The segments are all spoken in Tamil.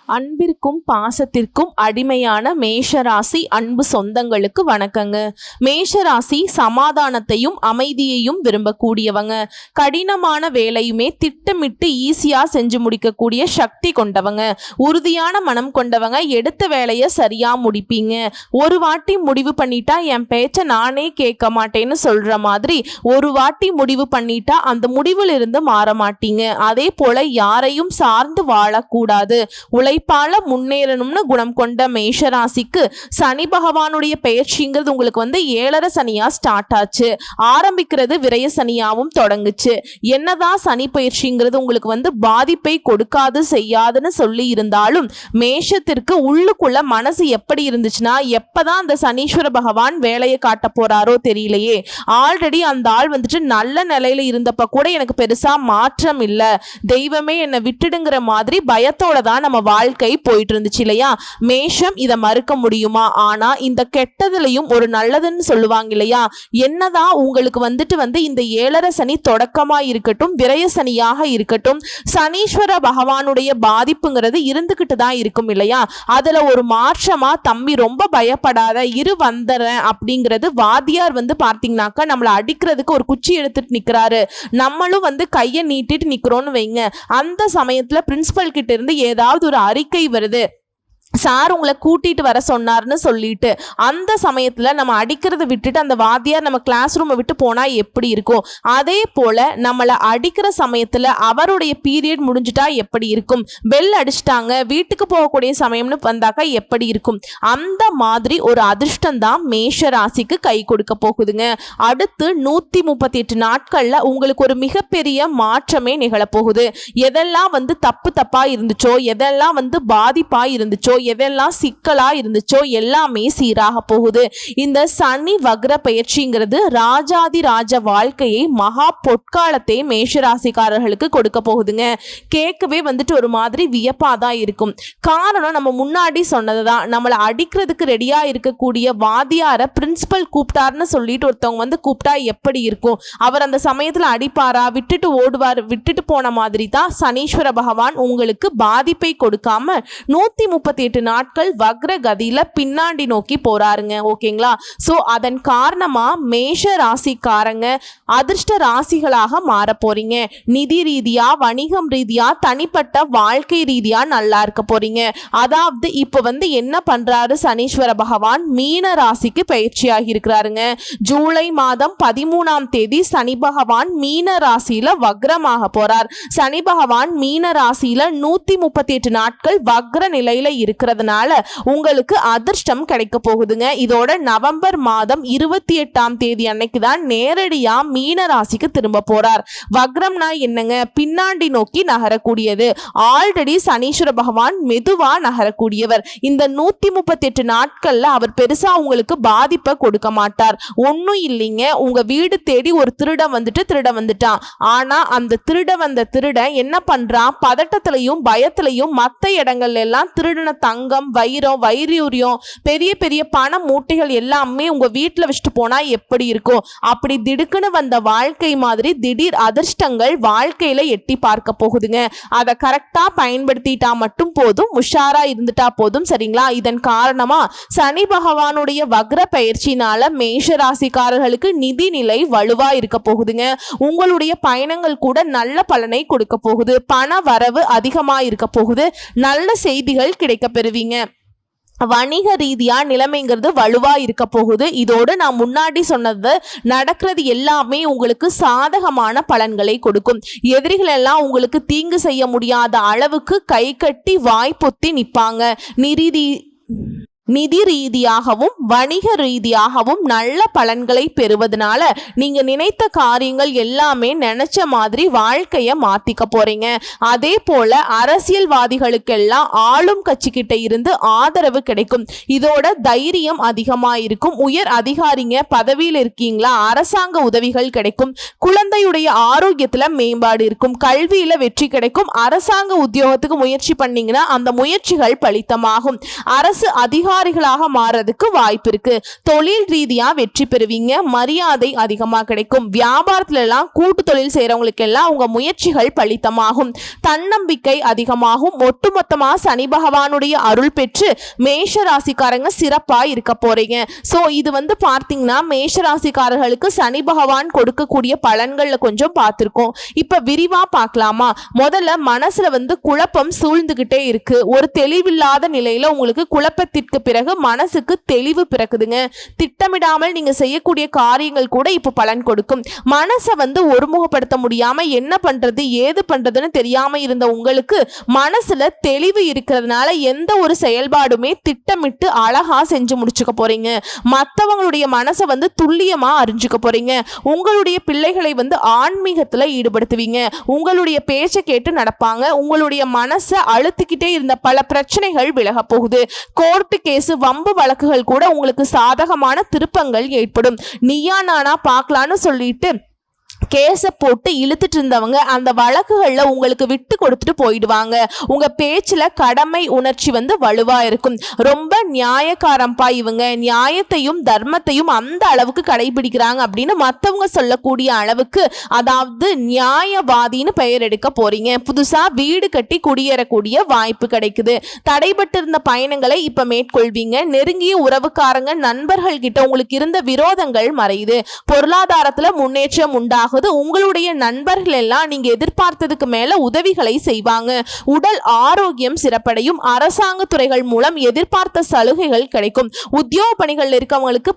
அன்பிற்கும் பாசத்திற்கும் அடிமையான மேஷராசி அன்பு சொந்தங்களுக்கு வணக்கங்க. மேஷராசி சமாதானத்தையும் அமைதியையும் விரும்பக்கூடியவங்க. கடினமான வேலையுமே திட்டமிட்டு ஈஸியா செஞ்சு முடிக்கக்கூடிய சக்தி கொண்டவங்க. உறுதியான மனம் கொண்டவங்க. எடுத்த வேலையை சரியா முடிப்பீங்க. ஒரு வாட்டி முடிவு பண்ணிட்டா என் பேச்ச நானே கேட்க மாட்டேன்னு சொல்ற மாதிரி ஒரு வாட்டி முடிவு பண்ணிட்டா அந்த முடிவில் இருந்து மாற மாட்டீங்க. அதே போல யாரையும் சார்ந்து வாழக்கூடாது. உழைப்பால முன்னேறணும்னு குணம் கொண்ட மேஷராசிக்கு சனி பகவானுடைய பெயர்ச்சிங்கிறது உங்களுக்கு 7.5 சனியா ஸ்டார்ட் ஆச்சு. ஆரம்பிக்கிறது விரய சனியாவும் தொடங்குச்சு. என்னதான் சனி பயிற்சிங்கிறது உங்களுக்கு பாதிப்பை கொடுக்காது செய்யாதுன்னு சொல்லி இருந்தாலும் மேஷத்திற்கு உள்ளுக்குள்ள மனசு எப்படி இருந்துச்சுன்னா எப்பதான் அந்த சனீஸ்வர பகவான் வேலையை காட்ட போறாரோ தெரியலையே. ஆல்ரெடி அந்த ஆள் நல்ல நிலையில இருந்தப்ப கூட எனக்கு பெருசா மாற்றம் இல்ல, தெய்வமே என்னை விட்டுடுங்கிற மாதிரி பயத்தோட தான் நம்ம வாழ்க்கை போயிட்டு இருந்துச்சு இல்லையா. மேஷம் இதை மறுக்க முடியுமா? ஆனா இந்த கெட்டதுலயும் ஒரு நல்லதுன்னு சொல்லுவாங்க இல்லையா. என்னதான் உங்களுக்கு இந்த 7.5 சனி தொடக்கமா இருக்கட்டும், விரய சனியாக இருக்கட்டும், சனீஸ்வர பகவானுடைய பாதிப்புங்கிறது இருந்துகிட்டு தான் இருக்கும் இல்லையா. அதுல ஒரு மாற்றமா தம்பி ரொம்ப பயப்படாத இரு வந்துறேன் அப்படிங்கிறது வாத்தியார் பார்த்தீங்கன்னாக்கா நம்மளை அடிக்கிறதுக்கு ஒரு குச்சி எடுத்துட்டு நிக்கிறாரு, நம்மளும் கையை நீட்டிட்டு நிக்கிறோம்னு வைங்க. அந்த சமயத்துல பிரின்சிபல் கிட்ட இருந்து ஏதாவது ஒரு அறிக்கை வருது, சார் உங்களை கூட்டிட்டு வர சொன்னார்னு சொல்லிட்டு அந்த சமயத்துல நம்ம அடிக்கிறத விட்டுட்டு அந்த வாத்தியார் நம்ம கிளாஸ் ரூமை விட்டு போனா எப்படி இருக்கும்? அதே போல நம்மளை அடிக்கிற சமயத்துல அவருடைய பீரியட் முடிஞ்சுட்டா எப்படி இருக்கும்? பெல் அடிச்சிட்டாங்க வீட்டுக்கு போகக்கூடிய சமயம்னு வந்தாக்கா எப்படி இருக்கும்? அந்த மாதிரி ஒரு அதிர்ஷ்டம் தான் மேஷ ராசிக்கு கை கொடுக்க போகுதுங்க. அடுத்து 138 நாட்கள்ல உங்களுக்கு ஒரு மிகப்பெரிய மாற்றமே நிகழப்போகுது. எதெல்லாம் தப்பா இருந்துச்சோ, எதெல்லாம் பாதிப்பா இருந்துச்சோ, எதெல்லாம் சிக்கலா இருந்துச்சோ எல்லாமே சீராக போகுது. இந்த சனி வக்ர பயிற்சிங்கிறது ராஜாதி ராஜ வாழ்க்கையை மகா பொற்காலத்தை மேஷராசிக்காரர்களுக்கு கொடுக்க போகுதுங்க. கேட்கவே ஒரு மாதிரி வியப்பாதான் இருக்கும். காரணம் நம்ம முன்னாடி சொன்னதுதான். நம்மளை அடிக்கிறதுக்கு ரெடியா இருக்கக்கூடிய வாத்தியார பிரின்சிபல் கூப்பிட்டாருன்னு சொல்லிட்டு ஒருத்தவங்க கூப்பிட்டா எப்படி இருக்கும்? அவர் அந்த சமயத்துல அடிப்பாரா? விட்டுட்டு ஓடுவார்? விட்டுட்டு போன மாதிரி தான் சனீஸ்வர பகவான் உங்களுக்கு பாதிப்பை கொடுக்காம 138 நாட்கள் வக்ர கதியில பின்னாடி நோக்கி போறாருங்க. ஓகேங்களா? சோ அதன் காரணமா மேஷ ராசிக்காரங்க அதிர்ஷ்ட ராசிகளாக மாற போறீங்க. நிதி ரீதியா, வணிகம் ரீதியா, தனிப்பட்ட வாழ்க்கை ரீதியா நல்லா இருக்க போறீங்க. அதாவது இப்ப என்ன பண்றாரு சனீஸ்வர பகவான்? மீன ராசிக்கு பயிற்சியாகி இருக்கிறாருங்க. ஜூலை மாதம் 13ஆம் தேதி சனி பகவான் மீன ராசியில வக்ரமாக போறார். சனி பகவான் மீன ராசியில 138 நாட்கள் வக்ர நிலையில இருக்கிறதுனால உங்களுக்கு அதிர்ஷ்டம் கிடைக்க போகுதுங்க. இதோட நவம்பர் மாதம் 28ஆம் தேதி அன்னைக்கு தான் நேரடியா மீன ராசிக்கு திரும்ப போறார். வக்ரம்னா என்னங்க? பின்னாடி நோக்கி நகரக்கூடியது. ஆல்ரெடி சனீஸ்வர பகவான் மெதுவா நகரக்கூடியவர். இந்த 138 நாட்கள்ல அவர் பெருசா உங்களுக்கு பாதிப்பை கொடுக்க மாட்டார். ஒன்னும் இல்லைங்க, உங்க வீடு தேடி ஒரு திருடன் வந்துட்டான். ஆனா அந்த திருடன் என்ன பண்றான்? பதட்டத்திலையும் பயத்திலையும் மத்த இடங்கள்ல எல்லாம் திருடன தங்கம், வைரம், வைரியூரியம், பெரிய பெரிய பண மூட்டைகள் எல்லாமே உங்க வீட்டுல வச்சுட்டு போனா எப்படி இருக்கும்? அப்படி திடுக்குன்னு வந்த வாழ்க்கை மாதிரி திடீர் அதிர்ஷ்டங்கள் வாழ்க்கையில எட்டி பார்க்க போகுதுங்க. அதை கரெக்டா பயன்படுத்திட்டா மட்டும் போதும், உஷாரா இருந்துட்டா போதும். சரிங்களா? இதன் காரணமா சனி பகவானுடைய வக்ர பயிற்சினால மேஷ ராசிக்காரர்களுக்கு நிதி நிலை வலுவா இருக்க போகுதுங்க. உங்களுடைய பயணங்கள் கூட நல்ல பலனை கொடுக்க போகுது. பண வரவு அதிகமா இருக்க போகுது. நல்ல செய்திகள் கிடைக்க பெறுவீங்க. வணிக ரீதியா நிலைமைங்கிறது வலுவா இருக்க போகுது. இதோடு நான் முன்னாடி சொன்னது நடக்கிறது எல்லாமே உங்களுக்கு சாதகமான பலன்களை கொடுக்கும். எதிரிகள் எல்லாம் உங்களுக்கு தீங்கு செய்ய முடியாத அளவுக்கு கை கட்டி வாய் பொத்தி நிப்பாங்க. நிதி ரீதியாகவும் வணிக ரீதியாகவும் நல்ல பலன்களை பெறுவதனால நீங்க நினைத்த காரியங்கள் எல்லாமே நினைச்ச மாதிரி வாழ்க்கைய மாத்திக்க போறீங்க. அதே போல அரசியல்வாதிகளுக்கெல்லாம் ஆளும் கட்சி கிட்ட இருந்து ஆதரவு கிடைக்கும். இதோட தைரியம் அதிகமா இருக்கும். உயர் அதிகாரிங்க பதவியில் இருக்கீங்களா, அரசாங்க உதவிகள் கிடைக்கும். குழந்தையுடைய ஆரோக்கியத்துல மேம்பாடு இருக்கும். கல்வியில வெற்றி கிடைக்கும். அரசாங்க உத்தியோகத்துக்கு முயற்சி பண்ணீங்கன்னா அந்த முயற்சிகள் பலித்தமாகும். அரசு அதிகாரி அதிகாரிகளாக மாறதுக்கு வாய்ப்பு இருக்கு. தொழில் ரீதியா வெற்றி பெறுவீங்க. மரியாதை அதிகமா கிடைக்கும். வியாபாரத்துல எல்லாம் கூட்டு தொழில் செய்யறவங்களுக்கு எல்லாம் உங்க முயற்சிகள் பலித்தமாகும். தன்னம்பிக்கை அதிகமாகும். ஒட்டுமொத்தமா சனி பகவானுடைய அருள் பெற்று மேஷ ராசிக்காரங்க சிறப்பா இருக்க போறீங்க. சோ இது பார்த்தீங்கன்னா மேஷ ராசிக்காரர்களுக்கு சனி பகவான் கொடுக்கக்கூடிய பலன்கள்ல கொஞ்சம் பார்த்திருக்கோம். இப்ப விரிவா பார்க்கலாமா? முதல்ல மனசுல குழப்பம் சூழ்ந்துகிட்டே இருக்கு. ஒரு தெளிவில்லாத நிலையில உங்களுக்கு குழப்பத்திற்கு பிறகு மனசுக்கு தெளிவு பிறக்குதுங்க. திட்டமிடாமல் நீங்க செய்யக்கூடிய காரியங்கள் கூட இப்ப பலன் கொடுக்கும். மனசை ஒருமுகப்படுத்த முடியாம என்ன பண்றது ஏது பண்றதுன்னு தெரியாம இருந்த உங்களுக்கு மனசுல தெளிவு இருக்கிறதுனால எந்த ஒரு செயல்பாடுமே திட்டமிட்டு அழகா செஞ்சு முடிச்சுக்க போறீங்க. மற்றவங்களுடைய மனசை துல்லியமா அறிஞ்சுக்க போறீங்க. உங்களுடைய பிள்ளைகளை ஆன்மீகத்துல ஈடுபடுத்துவீங்க. உங்களுடைய பேச்சை கேட்டு நடப்பாங்க. உங்களுடைய மனசை அழுத்திக்கிட்டே இருந்த பல பிரச்சனைகள் விலக போகுது. கோர்ட்டு கேஸ் வம்பு வழக்குகள் கூட உங்களுக்கு சாதகமான திருப்பங்கள் ஏற்படும். நீயா நானா பார்க்கலான்னு சொல்லிட்டு கேஸை போட்டு இழுத்துட்டு இருந்தவங்க அந்த வழக்குகள்ல உங்களுக்கு விட்டு கொடுத்துட்டு போயிடுவாங்க. உங்க பேச்சுல கடமை உணர்ச்சி வலுவா இருக்கும். ரொம்ப நியாயக்காரம்பா இவங்க, நியாயத்தையும் தர்மத்தையும் அந்த அளவுக்கு கடைபிடிக்கிறாங்க அப்படின்னு மற்றவங்க சொல்லக்கூடிய அளவுக்கு, அதாவது நியாயவாதின்னு பெயர் எடுக்க போறீங்க. புதுசா வீடு கட்டி குடியேறக்கூடிய வாய்ப்பு கிடைக்குது. தடைபட்டு இருந்த பயணங்களை இப்ப மேற்கொள்வீங்க. நெருங்கிய உறவுக்காரங்க நண்பர்கள் கிட்ட உங்களுக்கு இருந்த விரோதங்கள் மறையுது. பொருளாதாரத்துல முன்னேற்றம் உண்டாகும். உங்களுடைய நண்பர்கள் எல்லாம் நீங்க எதிர்பார்த்ததுக்கு மேல உதவிகளை செய்வாங்க. உடல் ஆரோக்கியம் சிறப்படையும். அரசாங்க துறைகள் மூலம் எதிர்பார்த்த சலுகைகள் கிடைக்கும். உத்தியோக பணிகள் இருக்கவங்களுக்கு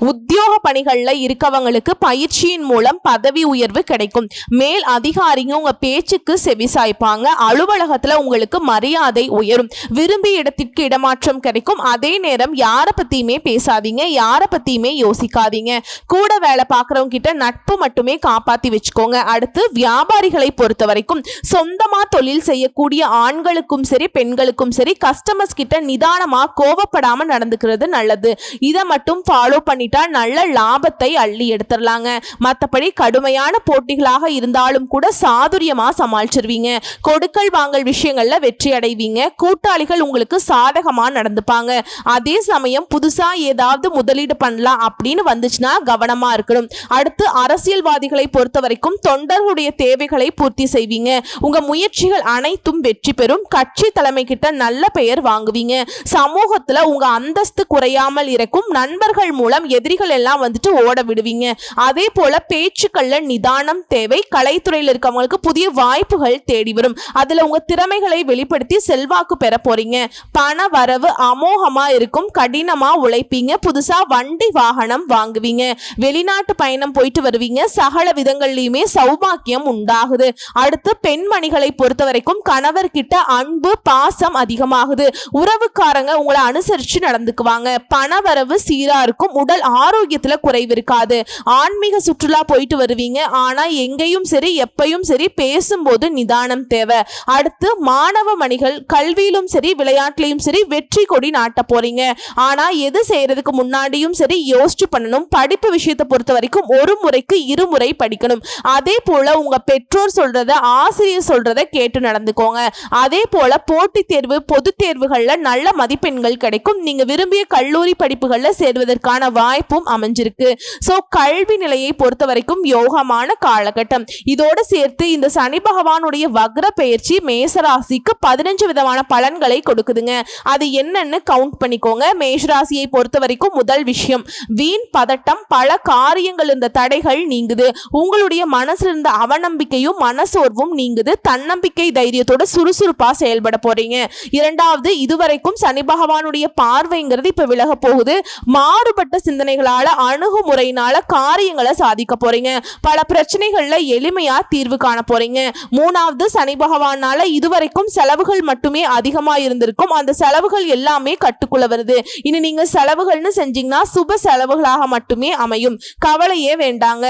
உத்தியோக பணிகள்ல இருக்கவங்களுக்கு பயிற்சியின் மூலம் பதவி உயர்வு கிடைக்கும். மேல் அதிகாரிங்க உங்க பேச்சுக்கு செவிசாய்ப்பாங்க. அலுவலகத்துல உங்களுக்கு மரியாதை உயரும். விரும்பிய இடத்திற்கு இடமாற்றம் கிடைக்கும். அதே நேரம் யாரை பத்தியுமே பேசாதீங்க, யாரை பத்தியுமே யோசிக்காதீங்க. கூட வேலை பார்க்கறவங்க கிட்ட நட்பு மட்டுமே காப்பாத்தி வச்சுக்கோங்க. அடுத்து வியாபாரிகளை பொறுத்த வரைக்கும் சொந்தமா தொழில் செய்யக்கூடிய ஆண்களுக்கும் சரி பெண்களுக்கும் சரி கஸ்டமர்ஸ் கிட்ட நிதானமா கோவப்படாம நடந்துக்கிறது நல்லது. இதை மட்டும் ஃபாலோ பண்ணிட்டா நல்ல லாபத்தை அள்ளி எடுத்துடலாங்க. மற்றபடி கடுமையான போட்டிகளாக இருந்தாலும் கூட சாதுரியமா சமாளிச்சிருவீங்க. கொடுக்கல் வாங்கல் விஷயங்கள்ல வெற்றி அடைவீங்க. கூட்டாளிகள் உங்களுக்கு சாதகமா நடந்துப்பாங்க. அதே சமயம் புதுசா ஏதாவது முதலீடு பண்ணலாம் அப்படின்னு வந்துச்சுன்னா கவனமா இருக்கணும். அடுத்து அரசியல்வாதிகளை பொறுத்த வரைக்கும் தொண்டர்களுடைய தேவைகளை பூர்த்தி செய்வீங்க. உங்க முயற்சிகள் அனைத்தும் வெற்றி பெறும். கட்சி தலைமை கிட்ட நல்ல பெயர் வாங்குவீங்க. சமூகத்துல உங்க அந்தஸ்து குறையாமல் இருக்கும். நண்பர்கள் மூலம் எதிரிகள் எல்லாம் ஓட விடுவீங்க. அதே போல பேச்சுக்கள்ல நிதானம் தேவை. கலைத்துறையில் இருக்கவங்களுக்கு புதிய வாய்ப்புகள் தேடி வரும். அதுல உங்க திறமைகளை வெளிப்படுத்தி செல்வாக்கு பெற போறீங்க. பண வரவு அமோகமா இருக்கும். கடினமா உழைப்பீங்க. புதுசா வண்டி வாகனம் வாங்குவீங்க. வெளிநாட்டு பயணம் போயிட்டு வருவீங்க. சகல விதங்கள்லயுமே சௌபாக்கியம் உண்டாகுது. அடுத்து பெண்மணிகளை பொறுத்த வரைக்கும் கணவர்கிட்ட அன்பு பாசம் அதிகமாகுது. உறவுக்காரங்க உங்களை அனுசரிச்சு நடந்துக்குவாங்க. பண வரவு சீரா இருக்கும். உடல் ஆரோக்கியத்துல குறைவு இருக்காது. ஆன்மீக சுற்றுலா போயிட்டு வருவீங்க. ஆனா எங்கேயும் சரி எப்பையும் சரி பேசும்போது நிதானம் தேவை. அடுத்து மாணவ மணிகள் கல்வியிலும் சரி விளையாட்டுலையும் சரி வெற்றி கொடி நாட்ட போறீங்க. ஆனா எது செய்யறதுக்கு முன்னாடியும் சரி யோசிச்சு பண்ணணும். படிப்பு விஷயத்தை பொறுத்த வரைக்கும் ஒரு முறைக்கு இருமுறை படிக்கணும். அதே போல உங்க பெற்றோர் சொல்றத ஆசிரியர் சொல்றத கேட்டு நடந்துக்கோங்க. அதே போல போட்டி தேர்வு பொது தேர்வுகள்ல நல்ல மதிப்பெண்கள் கிடைக்கும். நீங்க விரும்பிய கல்லூரி படிப்புகள்ல சேர்வதற்கான வாய்ப்பும் அமைஞ்சிருக்கு. சோ கல்வி நிலையை பொறுத்த வரைக்கும் யோகமான காலகட்டம். இதோடு சேர்த்து இந்த சனி பகவானுடைய வக்ர பெயர்ச்சி மேசராசிக்கு 15 விதமான பலன்களை கொடுக்குதுங்க. அது என்னன்னு கவுண்ட் பண்ணிக்கோங்க. மேஷராசியை பொறுத்த வரைக்கும் முதல் விஷயம் வீண் பதட்டம். பல காரியங்கள் இந்த தடைகள் நீங்குது. உங்களுடைய மனசுல இருந்த அவநம்பிக்கையும் மனசோர்வும் நீங்குது. தன்னம்பிக்கை தைரியத்தோட சுறுசுறுப்பா செயல்பட போறீங்க. இரண்டாவது, இதுவரைக்கும் சனி பகவானுடைய பார்வைங்கிறது இப்ப விலக போகுது. மாறுபட்ட சிந்தனைகளால அணுகுமுறையினால காரியங்களை சாதிக்க போறீங்க. பல பிரச்சனைகள்ல எளிமையா தீர்வு காண போறீங்க. மூணாவது, சனி பகவானால இதுவரைக்கும் செலவுகள் மட்டுமே அதிகமா இருந்திருக்கும். அந்த செலவுகள் எல்லாமே கட்டுக்குள்ள வருது. இனி நீங்க செலவுகள்னு செஞ்சீங்கன்னா சுப செலவுகளாக மட்டுமே அமையும். கவலையே வேண்டாங்க.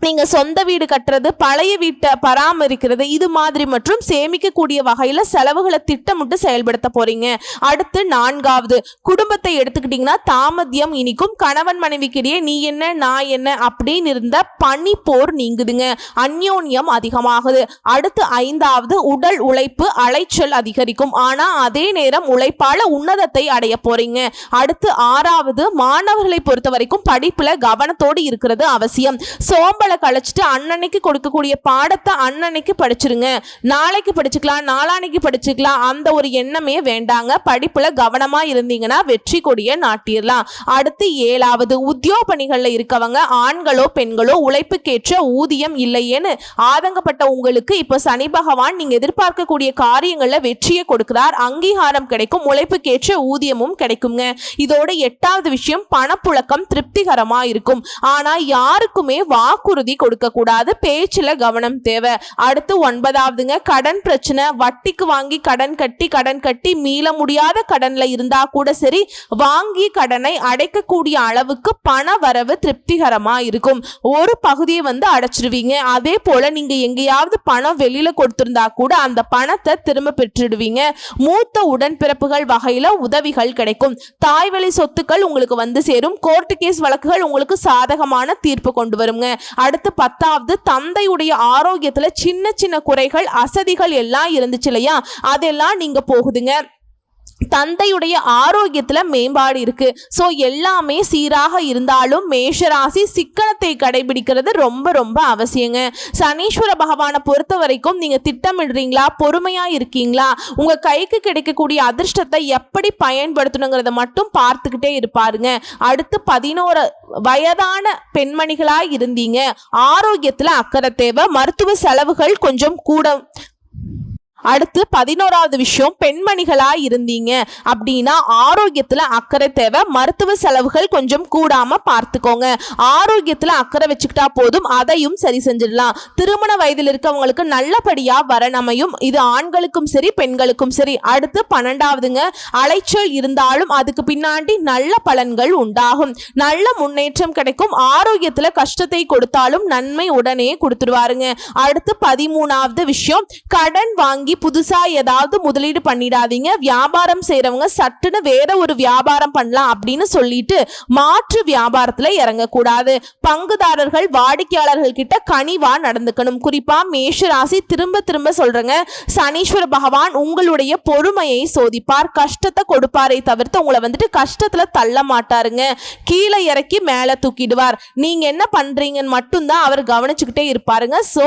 நீங்க சொந்த வீடு கட்டுறது, பழைய வீட்டை பராமரிக்கிறது, இது மாதிரி மற்றும் சேமிக்கக்கூடிய வகையில செலவுகளை திட்டமிட்டு செயல்படுத்த போறீங்க. அடுத்து 4வது, குடும்பத்தை எடுத்துக்கிட்டீங்கன்னா தாமத்தியம் இனிக்கும். கணவன் மனைவிக்கிடையே நீ என்ன நான் என்ன அப்படின்னு இருந்த பனி போர் நீங்குதுங்க. அந்யோன்யம் அதிகமாகுது. அடுத்து 5வது, உடல் உழைப்பு அலைச்சல் அதிகரிக்கும். ஆனா அதே நேரம் உழைப்பால உன்னதத்தை அடைய போறீங்க. அடுத்து 6வது, மாணவர்களை பொறுத்த வரைக்கும் படிப்புல கவனத்தோடு இருக்கிறது அவசியம். சோம்பல் கழிச்சிட்டு அன்னன்னைக்கு கொடுக்கக்கூடிய பாடத்தை அன்னன்னைக்கு படிச்சிருங்க. நாளைக்கு படிச்சுக்கலாம், நாளானைக்கு படிச்சுக்கலாம், அந்த ஒரு எண்ணமே வேண்டாங்க. படிப்புல கவனமா இருந்தீங்கன்னா வெற்றி கொடிய நாட்டிடலாம். அடுத்து 7வது, உத்தியோக பணிகள்ல இருக்கவங்க ஆண்களோ பெண்களோ உழைப்புக்கேற்ற ஊதியம் இல்லையேன்னு ஆதங்கப்பட்ட உங்களுக்கு இப்ப சனி பகவான் நீங்க எதிர்பார்க்கக்கூடிய காரியங்கள்ல வெற்றியை கொடுக்கிறார். அங்கீகாரம் கிடைக்கும், உழைப்புக்கேற்ற ஊதியமும் கிடைக்குங்க. இதோட 8வது விஷயம், பணப்புழக்கம் திருப்திகரமா இருக்கும். ஆனா யாருக்குமே வாக்குறுதி கொடுக்க கூடாது, பேச்சுல கவனம் தேவை. அடுத்து 9வதுங்க, கடன் பிரச்சனை. வட்டிக்கு வாங்கி கடன் கட்டி மீள முடியாத கடன்ல இருந்தா கூட சரி, வாங்கி கடனை அடைக்கக்கூடிய அளவுக்கு பண வரவு திருப்திகரமா இருக்கும். ஒரு பகுதியை அடைச்சிருவீங்க. அதே போல நீங்க எங்கேயாவது பணம் வெளியில கொடுத்திருந்தா கூட அந்த பணத்தை திரும்ப பெற்றுடுவீங்க. மூத்த உடன்பிறப்புகள் வகையில உதவிகள் கிடைக்கும். தாய்வழி சொத்துக்கள் உங்களுக்கு சேரும். கோர்ட்டு கேஸ் வழக்குகள் உங்களுக்கு சாதகமான தீர்ப்பு கொண்டு வருங்க. அடுத்து 10வது, தந்தையுடைய ஆரோக்கியத்துல சின்ன சின்ன குறைகள் அசதிகள் எல்லாம் இருந்துச்சு இல்லையா, அதெல்லாம் நீங்க போகுதுங்க. தந்தையுடைய ஆரோக்கியத்துல மேம்பாடு இருக்கு. சோ எல்லாமே சீராக இருந்தாலும் மேஷராசி சிக்கனத்தை கடைபிடிக்கிறது ரொம்ப ரொம்ப அவசியங்க. சனீஸ்வர பகவானை பொறுத்த வரைக்கும் நீங்க திட்டமிடுறீங்களா, பொறுமையா இருக்கீங்களா, உங்க கைக்கு கிடைக்கக்கூடிய அதிர்ஷ்டத்தை எப்படி பயன்படுத்தணுங்கிறத மட்டும் பார்த்துக்கிட்டே இருப்பாருங்க. அடுத்து 11 வயதான பெண்மணிகளா இருந்தீங்க, ஆரோக்கியத்துல அக்கறை தேவை, மருத்துவ செலவுகள் கொஞ்சம் கூட. அடுத்து 11வது விஷயம், பெண்மணிகளா இருந்தீங்க அப்படின்னா ஆரோக்கியத்துல அக்கறை தேவை, மருத்துவ செலவுகள் கொஞ்சம் கூடாம பார்த்துக்கோங்க. ஆரோக்கியத்துல அக்கறை வச்சுக்கிட்டா போதும், அதையும் சரி செஞ்சிடலாம். திருமண வயதில் இருக்கவங்களுக்கு நல்லபடியா வரனமையும், இது ஆண்களுக்கும் சரி பெண்களுக்கும் சரி. அடுத்து 12வதுங்க, அலைச்சல் இருந்தாலும் அதுக்கு பின்னாடி நல்ல பலன்கள் உண்டாகும், நல்ல முன்னேற்றம் கிடைக்கும். ஆரோக்கியத்துல கஷ்டத்தை கொடுத்தாலும் நன்மை உடனே கொடுத்துருவாருங்க. அடுத்து 13வது விஷயம், கடன் வாங்கி புதுசா ஏதாவது முதலீடு பண்ணிடாதீங்க. வியாபாரம் செய்யறவங்க சட்டுன்னு வேற ஒரு வியாபாரம் பண்ணலாம் அப்படின்னு சொல்லிட்டு மாற்று வியாபாரத்துல இறங்கக்கூடாது. பங்குதாரர்கள் வாடிக்கையாளர்கள் கிட்ட கனிவா நடந்துக்கணும். குறிப்பா மேஷராசி திரும்ப திரும்ப சொல்றேங்க, சனீஸ்வர பகவான் உங்களுடைய பொறுமையை சோதிப்பார், கஷ்டத்தை கொடுப்பாரை தவிர்த்து உங்களை கஷ்டத்துல தள்ள மாட்டாருங்க. கீழே இறக்கி மேல தூக்கிடுவார். நீங்க என்ன பண்றீங்கன்னு மட்டும்தான் அவர் கவனிச்சுக்கிட்டே இருப்பாருங்க. சோ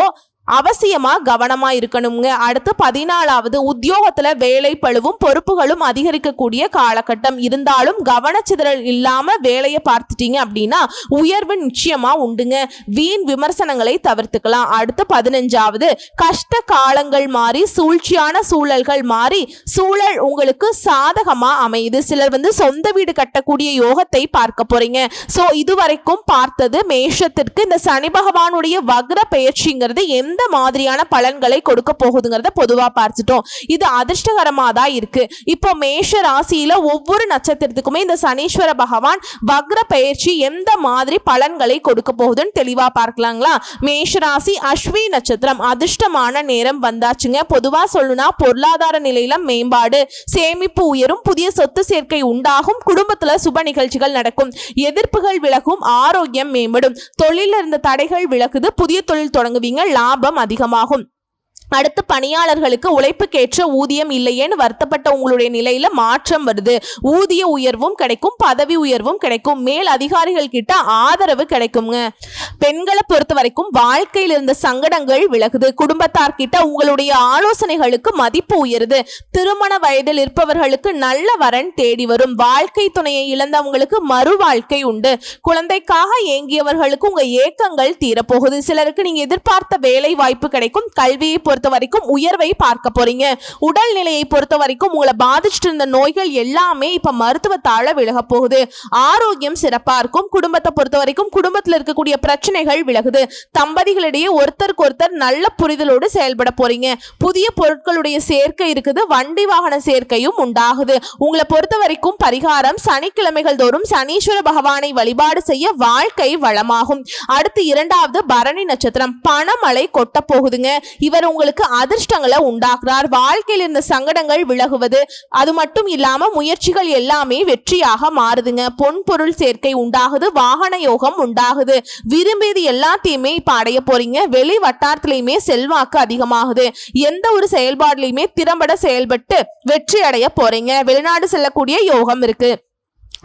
அவசியமா கவனமா இருக்கணுங்க. அடுத்து 14வது, உத்தியோகத்துல வேலை பளுவும் பொறுப்புகளும் அதிகரிக்கக்கூடிய காலகட்டம். இருந்தாலும் கவனச்சிதறல் இல்லாம வேலையை பார்த்துட்டீங்க அப்படின்னா உயர்வு நிச்சயமா உண்டுங்க. வீண் விமர்சனங்களை தவிர்த்துக்கலாம். அடுத்து 15வது, கஷ்ட காலங்கள் மாறி சூழ்ச்சியான சூழல்கள் மாறி சூழல் உங்களுக்கு சாதகமா அமையுது. சிலர் சொந்த வீடு கட்டக்கூடிய யோகத்தை பார்க்க போறீங்க. சோ இதுவரைக்கும் பார்த்தது மேஷத்திற்கு இந்த சனி பகவானுடைய வக்ர பெயர்ச்சிங்கிறது எந்த மாதிரியான பலன்களை கொடுக்க போகுதுங்கிறத பொதுவா பார்த்துட்டோம். இது அதிர்ஷ்டகரமா தான் இருக்கு. இப்போ மேஷ ராசியில ஒவ்வொரு நட்சத்திரத்துக்குமே இந்த சனீஸ்வர பகவான் வக்ர பெயர்ச்சி எந்த மாதிரி பலன்களை கொடுக்க போகுதுன்னு தெளிவா பார்க்கலாங்களா. மேஷ ராசி அஸ்வினி நட்சத்திரம், அதிர்ஷ்டமான நேரம் வந்தாச்சுங்க. பொதுவா சொல்லுனா பொருளாதார நிலையில மேம்பாடு, சேமிப்பு உயரும், புதிய சொத்து சேர்க்கை உண்டாகும், குடும்பத்துல சுப நிகழ்ச்சிகள் நடக்கும், எதிர்ப்புகள் விலகும், ஆரோக்கியம் மேம்படும், தொழில இருந்த தடைகள் விலகுது, புதிய தொழில் தொடங்குவீங்க, லாபம் அதிகமாகும். அடுத்து பணியாளர்களுக்கு உழைப்புக்கேற்ற ஊதியம் இல்லையேன்னு வருத்தப்பட்ட உங்களுடைய நிலையில மாற்றம் வருது. ஊதிய உயர்வும் கிடைக்கும், பதவி உயர்வும் கிடைக்கும், மேல் அதிகாரிகள் கிட்ட ஆதரவு கிடைக்குங்க. பெண்களை பொறுத்த வரைக்கும் வாழ்க்கையில் இருந்த சங்கடங்கள் விலகுது, குடும்பத்தார் கிட்ட உங்களுடைய ஆலோசனைகளுக்கு மதிப்பு உயருது, திருமண வயதில் இருப்பவர்களுக்கு நல்ல வரன் தேடி வரும், வாழ்க்கை துணையை இழந்தவங்களுக்கு மறு வாழ்க்கை உண்டு, குழந்தைக்காக ஏங்கியவர்களுக்கு உங்க ஏக்கங்கள் தீரப்போகுது, சிலருக்கு நீங்க எதிர்பார்த்த வேலை வாய்ப்பு கிடைக்கும், கல்வியை பொறுத்த பொறுத்த வரைக்கும் உயர்வை பார்க்க போறீங்க. உடல் நிலையை பொறுத்த வரைக்கும் உங்களை பாதிச்சுட்டு இருந்த நோய்கள் எல்லாமே இப்ப மருத்துவத்தால விலக போகுது. ஆரோக்கியம் சிறப்பா இருக்கும். குடும்பத்தை பொறுத்த வரைக்கும் குடும்பத்தில் இருக்கக்கூடிய பிரச்சனைகள் விலகுது. தம்பதிகளிடையே ஒருத்தருக்கு ஒருத்தர் நல்ல புரிதலோடு செயல்பட போறீங்க. புதிய பொருட்களுடைய சேர்க்கை இருக்குது. வண்டி வாகன சேர்க்கையும் உண்டாகுது. உங்களை பொறுத்த வரைக்கும் பரிகாரம் சனிக்கிழமைகள் தோறும் சனீஸ்வர பகவானை வழிபாடு செய்ய வாழ்க்கை வளமாகும். அடுத்து இரண்டாவது பரணி நட்சத்திரம். பணமழை கொட்ட போகுதுங்க. இவர் உங்களுக்கு அதிர்ஷ்டங்களை உண்டாக்குறார். வாழ்க்கையில் இருந்த சங்கடங்கள் விலகுவது, அது மட்டும் இல்லாம முயற்சிகள் எல்லாமே வெற்றியாக மாறுதுங்க. பொன் பொருள் சேர்க்கை உண்டாகுது. வாகன யோகம் உண்டாகுது. விரும்பியது எல்லாத்தையுமே இப்ப அடைய போறீங்க. வெளி வட்டாரத்திலையுமே செல்வாக்கு அதிகமாகுது. எந்த ஒரு செயல்பாடுலையுமே திறம்பட செயல்பட்டு வெற்றி அடைய போறீங்க. வெளிநாடு செல்லக்கூடிய யோகம் இருக்கு.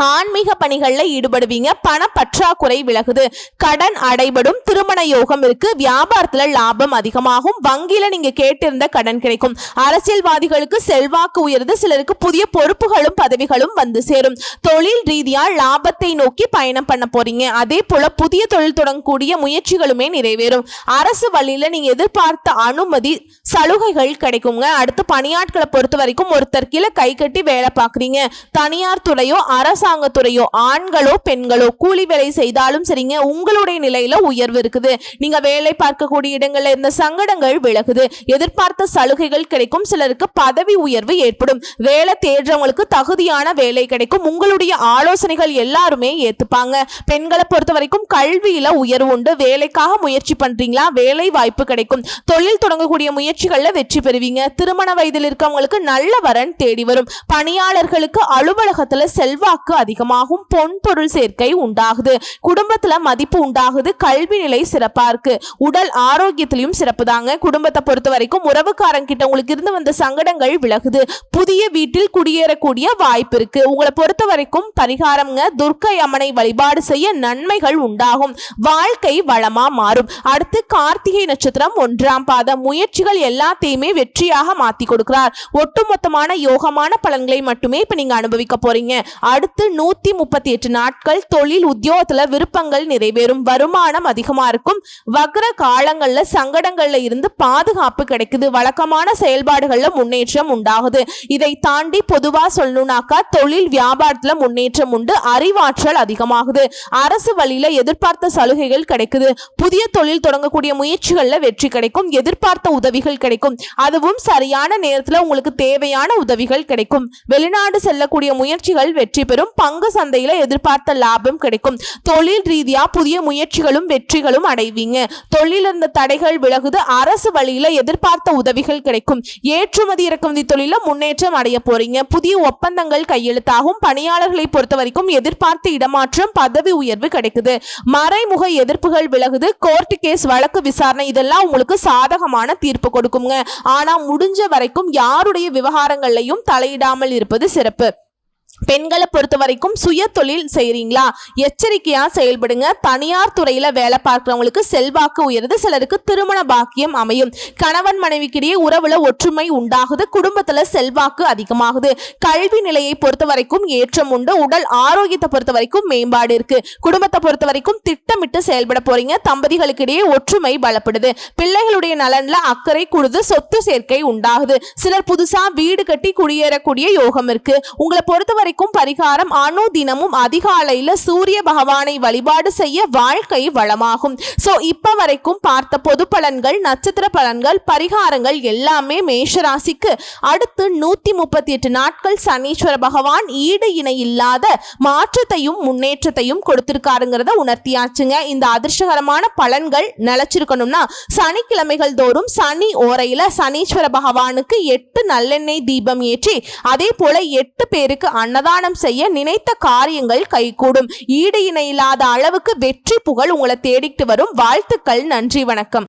ஆன்மீக பணிகள்ல ஈடுபடுவீங்க. பண பற்றாக்குறை விலகுது. கடன் அடைபடும். திருமண யோகம் இருக்கு. வியாபாரத்துல லாபம் அதிகமாகும். வங்கியில நீங்க கேட்டிருந்த கடன் கிடைக்கும். அரசியல்வாதிகளுக்கு செல்வாக்கு உயர்ந்து சிலருக்கு புதிய பொறுப்புகளும் பதவிகளும் வந்து சேரும். தொழில் ரீதியா லாபத்தை நோக்கி பயணம் பண்ண போறீங்க. அதே போல புதிய தொழில் தொடங்கக்கூடிய முயற்சிகளுமே நிறைவேறும். அரசு வழியில நீங்க எதிர்பார்த்த அனுமதி சலுகைகள் கிடைக்குங்க. அடுத்து பணியாட்களை பொறுத்த வரைக்கும் ஒருத்தர் கீழே கை கட்டி வேலை பார்க்குறீங்க. தனியார் துறையோ அரசாங்கத்துறையோ ஆண்களோ பெண்களோ கூலி வேலை செய்தாலும் சரிங்க, உங்களுடைய நிலையில உயர்வு இருக்குது. நீங்க வேலை பார்க்கக்கூடிய இடங்கள்ல இருந்த சங்கடங்கள் விலகுது. எதிர்பார்த்த சலுகைகள் கிடைக்கும். சிலருக்கு பதவி உயர்வு ஏற்படும். வேலை தேடுறவங்களுக்கு தகுதியான வேலை கிடைக்கும். உங்களுடைய ஆலோசனைகள் எல்லாருமே ஏத்துப்பாங்க. பெண்களை பொறுத்த வரைக்கும் கல்வியில உயர்வு உண்டு. வேலைக்காக முயற்சி பண்றீங்களா? வேலை வாய்ப்பு கிடைக்கும். தொழில் தொடங்கக்கூடிய முயற்சிகள்ல வெற்றி பெறுவீங்க. திருமண வயதில் இருக்கவங்களுக்கு நல்ல வரன் தேடி வரும். பணியாளர்களுக்கு அலுவலகத்துல செல்வாக்கு அதிகமாகும். பொன் பொருள் சேர்க்கை உண்டாகுது. குடும்பத்துல மதிப்பு உண்டாகுது. கல்வி நிலை சிறப்பா இருக்கு. உடல் ஆரோக்கியத்திலையும் சிறப்பு தாங்க. குடும்பத்தை பொறுத்த வரைக்கும் உறவுக்காரங்க கிட்ட உங்களுக்கு இருந்து வந்த சங்கடங்கள் விலகுது. புதிய வீட்டில் குடியேறக்கூடிய வாய்ப்பு இருக்கு. உங்களை பொறுத்த வரைக்கும் பரிகாரம்ங்க, துர்க்கை அம்மனை வழிபாடு செய்ய நன்மைகள் உண்டாகும். வாழ்க்கை வளமா மாறும். அடுத்து கார்த்திகை நட்சத்திரம் 1ஆம் பாதம். முயற்சிகள் எல்லாத்தையுமே வெற்றியாக மாத்தி கொடுக்கிறார். ஒட்டுமொத்தமான யோகமான பலன்களை மட்டுமே இப்ப நீங்க அனுபவிக்க போறீங்க. அடுத்து 138 நாட்கள் தொழில் உத்தியோகத்துல விருப்பங்கள் நிறைவேறும். வருமானம் அதிகமா இருக்கும். வக்ர காலங்கள்ல சங்கடங்கள்ல இருந்து பாதுகாப்பு கிடைக்குது. வழக்கமான செயல்பாடுகள்ல முன்னேற்றம் உண்டாகுது. இதை தாண்டி பொதுவா சொல்லணும்னாக்கா தொழில் வியாபாரத்துல முன்னேற்றம் உண்டு. அறிவாற்றல் அதிகமாகுது. அரசு வழியில எதிர்பார்த்த சலுகைகள் கிடைக்குது. புதிய தொழில் தொடங்கக்கூடிய முயற்சிகள்ல வெற்றி கிடைக்கும். எதிர்பார்த்த உதவிகள் கிடைக்கும். அதுவும் சரியான நேரத்துல உங்களுக்கு தேவையான உதவிகள் கிடைக்கும். வெளிநாடு செல்லக்கூடிய முயற்சிகள் வெற்றி பெறும். பங்கு சந்தையில எதிர்பார்த்த லாபம் கிடைக்கும். தொழில் ரீதியா புதிய முயற்சிகளும் வெற்றிகளும் அடைவீங்க. தொழில் இருந்த தடைகள் விலகுது. அரசு வழியில எதிர்பார்த்த உதவிகள் கிடைக்கும். ஏற்றுமதி இறக்குமதி தொழில முன்னேற்றம் அடைய போறீங்க. புதிய ஒப்பந்தங்கள் கையெழுத்தாகும். பணியாளர்களை பொறுத்த வரைக்கும் எதிர்பார்த்த இடமாற்றம், பதவி உயர்வு கிடைக்குது. மறைமுக எதிர்ப்புகள் விலகுது. கோர்ட் கேஸ், வழக்கு விசாரணை இதெல்லாம் உங்களுக்கு சாதகமான தீர்ப்பு கொடுக்குங்க. ஆனா முடிஞ்ச வரைக்கும் யாருடைய விவகாரங்களையும் தலையிடாமல் இருப்பது சிறப்பு. பெண்களை பொறுத்த வரைக்கும் சுய தொழில் செய்றீங்களா? எச்சரிக்கையா செயல்படுங்க. தனியார் துறையில வேலை பார்க்கிறவங்களுக்கு செல்வாக்கு உயருது. சிலருக்கு திருமண பாக்கியம் அமையும். கணவன் மனைவிக்கிடையே உறவுல ஒற்றுமை உண்டாகுது. குடும்பத்துல செல்வாக்கு அதிகமாகுது. கல்வி நிலையை பொறுத்த வரைக்கும் ஏற்றம் உண்டு. உடல் ஆரோக்கியத்தை பொறுத்த வரைக்கும் மேம்பாடு இருக்கு. குடும்பத்தை பொறுத்த வரைக்கும் திட்டமிட்டு செயல்பட போறீங்க. தம்பதிகளுக்கு இடையே ஒற்றுமை பலப்படுது. பிள்ளைகளுடைய நலன்ல அக்கறை கூடுது. சொத்து சேர்க்கை உண்டாகுது. சிலர் புதுசா வீடு கட்டி குடியேறக்கூடிய யோகம் இருக்கு. உங்களை பொறுத்த வரைக்கும் பரிகாரம் தினமும் அதிகாலையில சூரிய பகவானை வழிபாடு செய்ய வாழ்க்கை வளமாகும். சோ இப்ப வரைக்கும் பார்த்த பொது பலன்கள், நட்சத்திர பலன்கள், பரிகாரங்கள் எல்லாமே மேஷராசிக்கு அடுத்து 138 நாட்கள் சனீஸ்வர பகவான் ஈடு இணை இல்லாத மாற்றத்தையும் முன்னேற்றத்தையும் கொடுத்திருக்காருங்கிறத உணர்த்தியாச்சுங்க. இந்த அதிர்ஷ்டகரமான பலன்கள் நிலைச்சிருக்கணும்னா சனிக்கிழமைகள் தோறும் சனி ஓரையில சனீஸ்வர பகவானுக்கு 8 நல்லெண்ணெய் தீபம் ஏற்றி அதே போல 8 பேருக்கு அன்னதானம் செய்ய நினைத்த காரியங்கள் கைகூடும். ஈடு இணை இல்லாத அளவுக்கு வெற்றி புகழ் உங்களை தேடிட்டு வரும். வாழ்த்துக்கள். நன்றி, வணக்கம்.